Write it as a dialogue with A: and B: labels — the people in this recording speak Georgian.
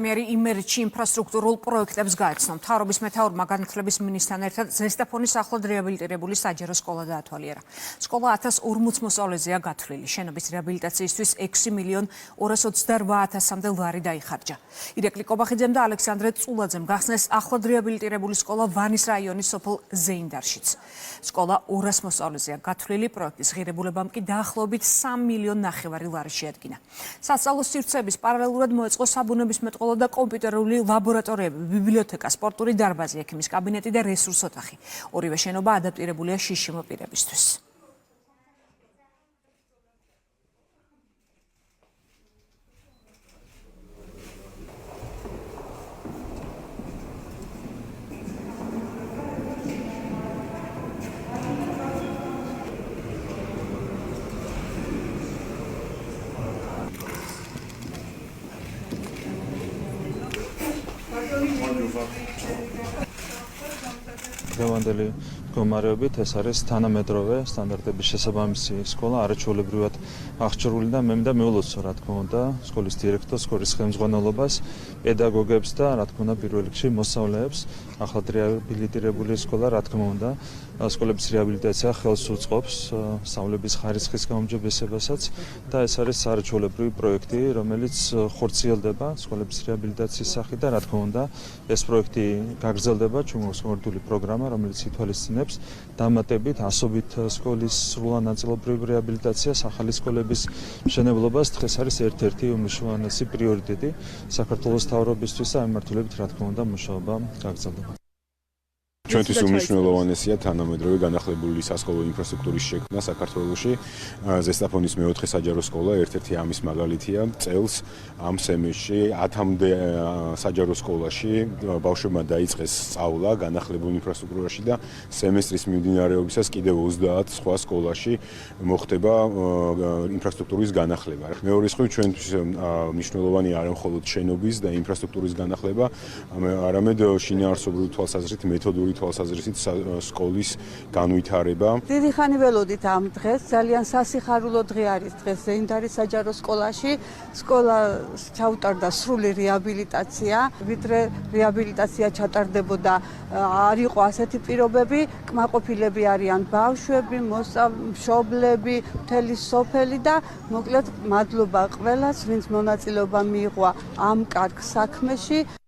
A: მერი იმერეთში ინფრასტრუქტურულ პროექტებს გაეცნო. მთავრობის მეთაურმა განათლების მინისტრთან ერთად ზესტაფონის ახლად რეაბილიტირებული საჯარო სკოლა დაათვალიერა. სკოლა 1040 მოსწავლეზეა გათვლილი. შენობის რეაბილიტაციისთვის 6.228.000-მდე ლარი დაიხარჯა. ირაკლი კობახიძემ და ალექსანდრე წულაძემ გახსნეს ახლად რეაბილიტირებული სკოლა ვანის რაიონის სოფელ ზეინდარშიც. სკოლა 200 მოსწავლეზეა გათვლილი, პროექტის ღირებულებამ კი დაახლოებით 3.5 მილიონი ლარი შეადგინა. სასწავლო სივრცეების პარალელურად მოეწყო საბუნების მეტყველო და კომპიუტერული ლაბორატორიები, ბიბლიოთეკა, სპორტული დარბაზი, ექიმის კაბინეტი და რესურს ოთახი. ორივე შენობა ადაპტირებულია შიშიმო პირებისთვის.
B: დღევანდელი მდგომარეობით ეს არის თანამედროვე სტანდარტების შესაბამისი სკოლა, არაჩვეულებრივად აღჭურვილი და მე მინდა მივულოცო, რა თქმა უნდა, სკოლის დირექტორს, სკოლის ხელმძღვანელობას, პედაგოგებს და რა თქმა უნდა პირველ რიგში მოსწავლეებს. ახლად რეაბილიტირებული სკოლა, რა თქმა უნდა, სკოლების რეაბილიტაცია ხელს უწყობს სწავლების ხარისხის გაუმჯობესებასაც და ეს არის არაჩვეულებრივი პროექტი, რომელიც ხორციელდება სკოლების რეაბილიტაციის სახით და რა თქმა უნდა, ეს პროექტი გაგრძელდება ჩუმოვსმորդული პროგრამა, რომელიც ითვალისწინებს დამატებით ასობით სკოლის სრულად ნაწილობრივ რეაბილიტაციას, ახალი სკოლების მშენებლობას. დღეს არის ერთ-ერთი უმნიშვნელოვანესი პრიორიტეტი საქართველოს მთავრობისთვის და მიმართულებით რა თქმა უნდა მუშაობა გაგრძელდება.
C: ჩვენთვის უმნიშვნელოვანესია თანამედროვე განახლებული სასკოლო ინფრასტრუქტურის შექმნა საქართველოში. ზესტაფონის მეოთხე საჯარო სკოლა ერთ-ერთი ამის მაგალითია. წელს ამ სემესტრში 10-მდე საჯარო სკოლაში ბავშვებმა დაიწყეს სწავლა განახლებულ ინფრასტრუქტურაში და სემესტრის მიმდინარეობისას კიდევ 30 სხვა სკოლაში მოხდება ინფრასტრუქტურის განახლება. მეორე მხრივ ჩვენთვის მნიშვნელოვანი არა მხოლოდ შენობის და ინფრასტრუქტურის განახლება, არამედ შინაარსობრივი თვალსაზრისით მეთოდური თვალსაზრისით სკოლის განვითარება.
D: დიდი ხანი ველოდით ამ დღეს, ძალიან სასიხარულო დღე არის დღეს ზეინდარის საჯარო სკოლაში. სკოლას ჩაუტარდა სრული რეაბილიტაცია, ვიდრე რეაბილიტაცია ჩატარდებოდა, არ იყო ასეთი პირობები, კმაყოფილები არიან ბავშვები, მშობლები, მთელი სოფელი და მოკლედ მადლობა ყველას, ვინც მონაწილეობა მიიღო ამ კარგ საქმეში.